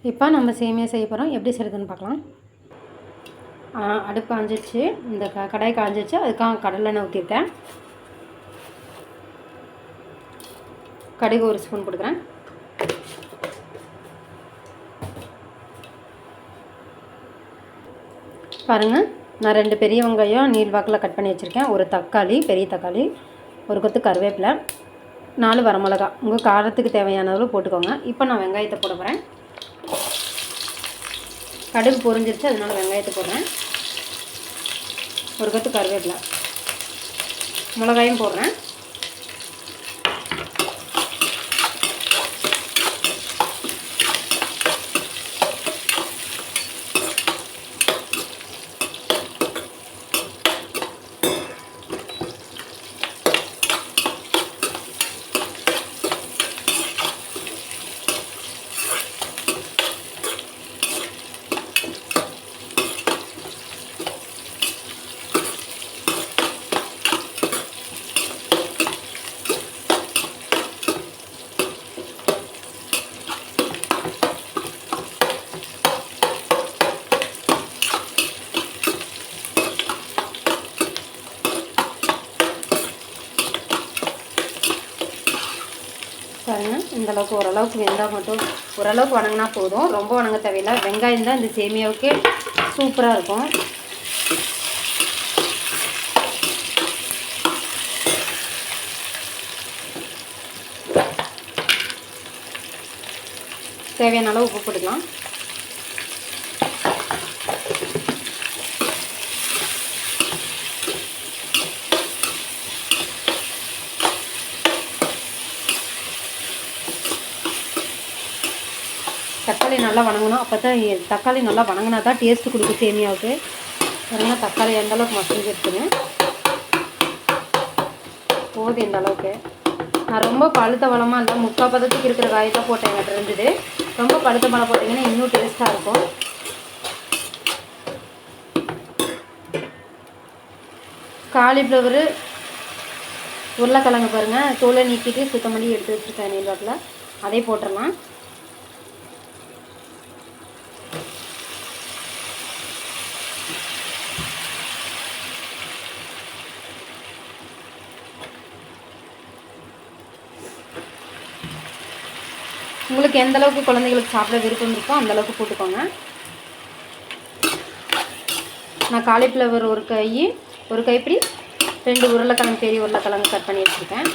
இப்போ நம்ம சேமியா செய்ய போகிறோம். எப்படி செய்கிறதுன்னு பார்க்கலாம். அடுப்பு காஞ்சிச்சு, இந்த கடாய் காஞ்சிச்சு. அதுக்காக கடலெண்ணெய் ஊற்றிருக்கேன். கடுகு 1 ஸ்பூன் போட்டுக்கிறேன். பாருங்கள், நான் 2 பெரிய வெங்காயம் நீள்வாக்கில் கட் பண்ணி வச்சுருக்கேன். ஒரு தக்காளி, பெரிய தக்காளி, ஒரு கொத்து கருவேப்பிலை, 4 வரமிளகா. உங்கள் காரத்துக்கு தேவையான அளவு போட்டுக்கோங்க. இப்போ நான் வெங்காயத்தை போட போகிறேன். கடுகு பொரிஞ்சிருச்சு, அதனால வெங்காயத்தை போடுறேன். ஒரு கொத்து கருவேப்பிலை, மிளகாயும் போடுறேன். பாருங்கள், இந்தளவுக்கு ஓரளவுக்கு வெந்தால் மட்டும் ஓரளவுக்கு வணங்கினா போதும். ரொம்ப வணங்க தேவையில்லை. வெங்காயம் தான் இந்த சேமியாவுக்கு சூப்பராக இருக்கும். தேவையான அளவு உப்பு போட்டுக்கலாம். தக்காளி நல்லா வணங்கணும். அப்போ தான் தக்காளி நல்லா வணங்கினா தான் டேஸ்ட்டு கொடுக்கும் சேமியாவுக்கு. பாருங்கள், தக்காளி எந்தளவுக்கு மசிஞ்சிருக்குன்னு போதும். இந்த அளவுக்கு நான் ரொம்ப பழுத்த பழமாக இல்லை, முக்கால் பதத்துக்கு இருக்கிற காயத்தை போட்டேன். என்கிட்ட இருந்தது. ரொம்ப பழுத்த பழம் போட்டிங்கன்னா இன்னும் டேஸ்ட்டாக இருக்கும். காலிஃப்ளவரு, உருளைக்கிழங்கு பாருங்கள், தோலை நீக்கிட்டு சுத்தம் பண்ணி எடுத்து வச்சுருக்கேன் நீள்வாக்கில். அதே போட்டுடலாம். உங்களுக்கு எந்த அளவுக்கு குழந்தைகளுக்கு சாப்பிட விருப்பம் இருக்கோ அந்தளவுக்கு போட்டுக்கோங்க. நான் காலிஃப்ளவர் ஒரு கைப்பிடி 2 உருளைக்கிழங்கு, பெரிய உருளைக்கிழங்கு கட் பண்ணி வச்சுருக்கேன்.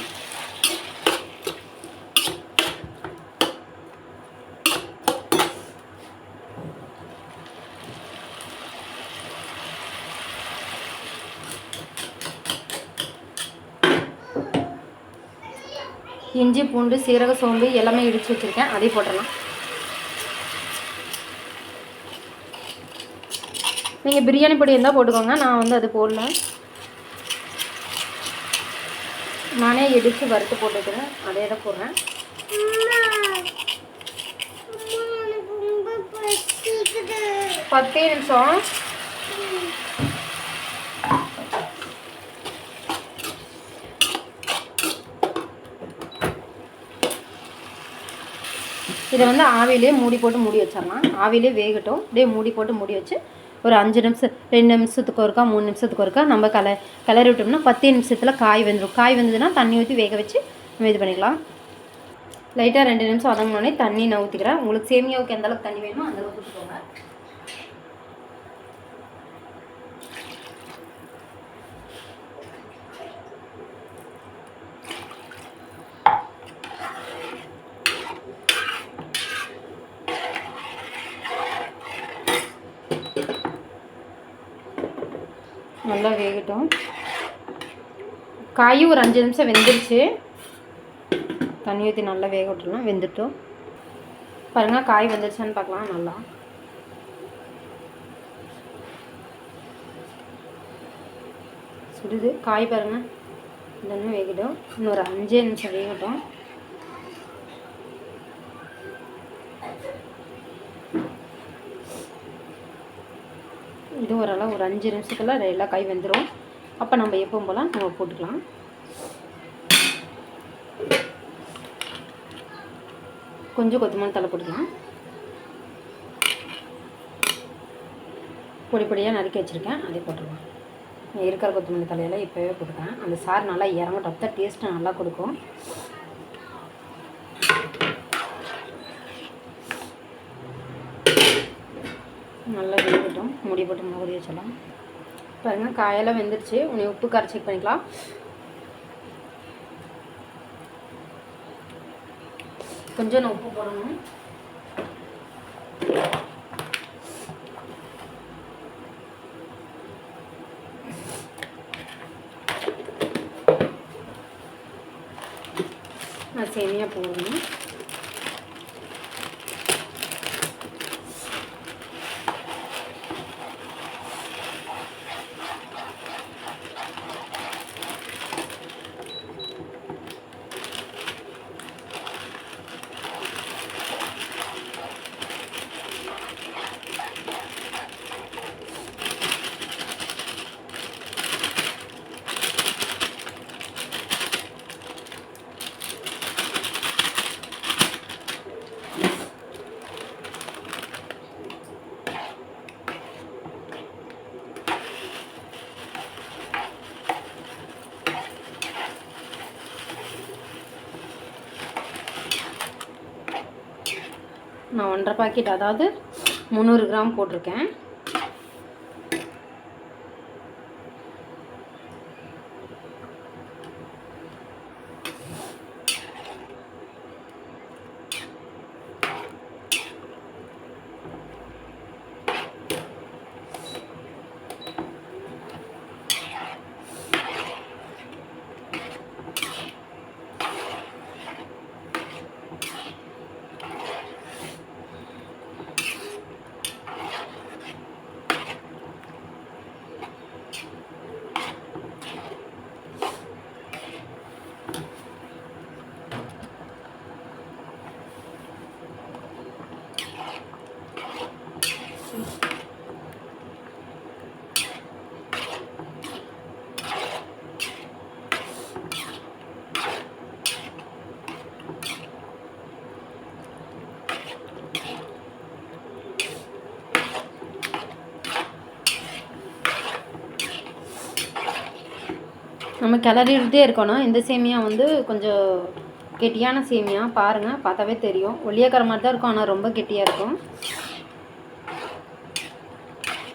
இஞ்சி, பூண்டு, சீரக, சோம்பு எல்லாமே இடித்து வச்சுருக்கேன். அதையும் போட்டுடலாம். நீங்கள் பிரியாணி பொடி இருந்தால் போட்டுக்கோங்க. நான் வந்து அது போடல. நானே இடித்து வறுத்து போட்டுக்கிறேன். அதே தான் போடுறேன். பத்தே நிமிஷம். இதை வந்து ஆவிலே மூடி போட்டு மூடி வச்சிடலாம். ஆவிலே வேகட்டும். அப்படியே மூடி போட்டு மூடி வச்சு ஒரு 5 நிமிஷம், 2 நிமிஷத்துக்கு ஒருக்கா, 3 நிமிஷத்துக்கு ஒருக்கா நம்ம கிளறி விட்டோம்னா 10 நிமிஷத்தில் காய் வெந்துடும். காய் வெந்ததுன்னா தண்ணி ஊற்றி வேக வச்சு நம்ம இது பண்ணிக்கலாம். லைட்டாக 2 நிமிஷம் வதங்கினோடனே தண்ணி நான் ஊற்றிக்கிறேன். உங்களுக்கு சேமியாவுக்கு எந்த அளவுக்கு தண்ணி வேணுமோ அந்த அளவுக்கு ஊற்றிக்கோங்க. நல்லா வேகட்டும். காயும் ஒரு 5 நிமிஷம் வெந்துருச்சு. தண்ணி ஊற்றி நல்லா வேக விட்டுலாம். வெந்துட்டோம். பாருங்கள், காய் வெந்துருச்சான்னு பார்க்கலாம். நல்லா சுடுது காய். பாருங்கள், இன்னும் வேகட்டும். இன்னொரு 5 நிமிஷம் வேகட்டும். இது ஓரளவு ஒரு 5 நிமிஷத்தில் எல்லா காய் வெந்துடும். அப்போ நம்ம எப்பவும் போல் நம்ம போட்டுக்கலாம். கொஞ்சம் கொத்தமல்லி தழை போட்டுக்கலாம். பொடி பொடியாக நறுக்கி வச்சுருக்கேன், அதை போட்டுருவேன். இருக்கிற கொத்தமல்லி தலையெல்லாம் இப்போவே போட்டுக்கிறேன். அந்த சாறு நல்லா இறங்கட்டும், அப்போ டேஸ்ட்டு நல்லா கொடுக்கும். நல்லா வேகட்டும், மூடி போட்டு மூடி வச்சிடலாம். பாருங்கள், காயெல்லாம் வெந்துருச்சு. உப்பு காரம் செக் பண்ணிக்கலாம். கொஞ்சம் உப்பு போடணும். நான் சேமியா போடணும். நான் 1.5 பாக்கெட், அதாவது 300 கிராம் போட்டிருக்கேன். நம்ம கிளறிட்டே இருக்கணும். இந்த சேமியா வந்து கொஞ்சம் கெட்டியான சேமியா, பாருங்கள், பார்த்தாவே தெரியும். ஒல்லியாக்கிற மாதிரி தான் இருக்கும், ஆனால் ரொம்ப கெட்டியாக இருக்கும்.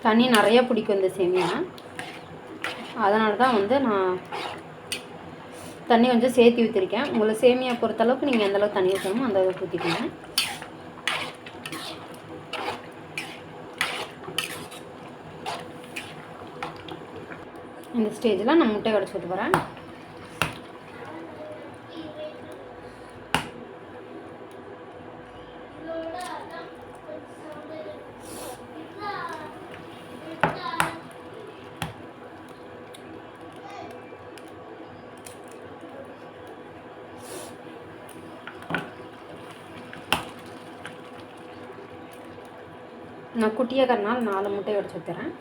தண்ணி நிறைய பிடிக்கும் இந்த சேமியா, அதனால தான் வந்து நான் தண்ணி கொஞ்சம் சேர்த்து ஊற்றிருக்கேன். உங்களை சேமியா பொறுத்தளவுக்கு நீங்கள் எந்தளவுக்கு தண்ணி ஊற்றணுமோ அந்த அளவுக்கு ஊற்றிக்கோங்க. இந்த ஸ்டேஜில் நான் முட்டை உடைச்சி ஊற்ற போகிறேன். நான் குட்டியாக கறனால் 4 முட்டை உடைச்சி ஊற்றுறேன்.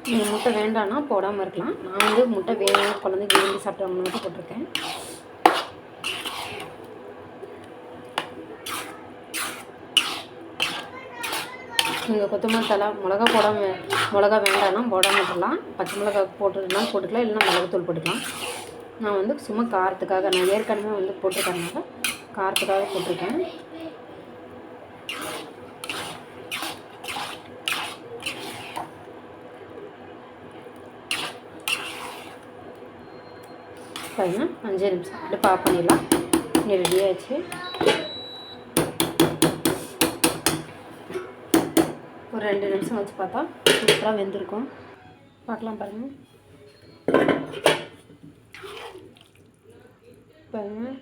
நீங்கள் முட்டை வேண்டான்னா போடாமல் இருக்கலாம். நான் வந்து முட்டை வேணும், குழந்தைக்கு விரும்பி சாப்பிட்றவங்க மட்டும் போட்டிருக்கேன். நீங்கள் கொத்தமல்லி தழை மிளகா மிளகா வேண்டான்னா போடாமல் விட்டுடலாம். பச்சை மிளகா போட்டுருந்தாலும் போட்டுக்கலாம், இல்லைன்னா மிளகுத்தூள் போட்டுக்கலாம். நான் வந்து சும்மா காரத்துக்காக, நான் ஏற்கனவே வந்து போட்டிருக்கறனால காரத்துக்காக போட்டிருக்கேன். பாருங்க, 5 நிமிஷம் அடுப்பு ஆஃப் பண்ணிடலாம். ரெடி ஆயிடுச்சு. 2 நிமிஷம் வச்சு பார்த்தா சூப்பராக வெந்திருக்கும். பார்க்கலாம் பாருங்கள். பாருங்கள்,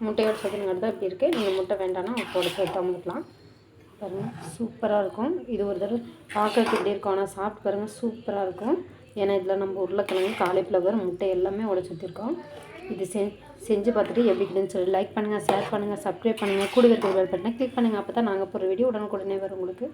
முட்டையோட சேர்த்துங்கிறது இப்படி இருக்குது. நீங்கள் முட்டை வேண்டாம்னா முட்டையோட சேர்த்து அமுக்கலாம். பாருங்கள், சூப்பராக இருக்கும். இது ஒரு தடவை பார்க்கறதுக்கு இப்படி இருக்கும், ஆனால் சாப்பிட்டு பாருங்கள் சூப்பராக இருக்கும். ஏன்னா இதில் நம்ம உருளைக்கிழங்கு, காலிஃப்ளவர், முட்டை எல்லாமே உடச்சி ஊற்றிருக்கோம். இது செஞ்சு பார்த்துட்டு எப்படி இருக்குன்னு சொல்லி லைக் பண்ணுங்கள், ஷேர் பண்ணுங்கள், சப்ஸ்கிரைப் பண்ணுங்கள், கூட இருக்கிற பெல் பட்டனை கிளிக் பண்ணுங்கள். அப்போ தான் நாங்கள் போகிற வீடியோ உடனுக்குடனே வரும் உங்களுக்கு.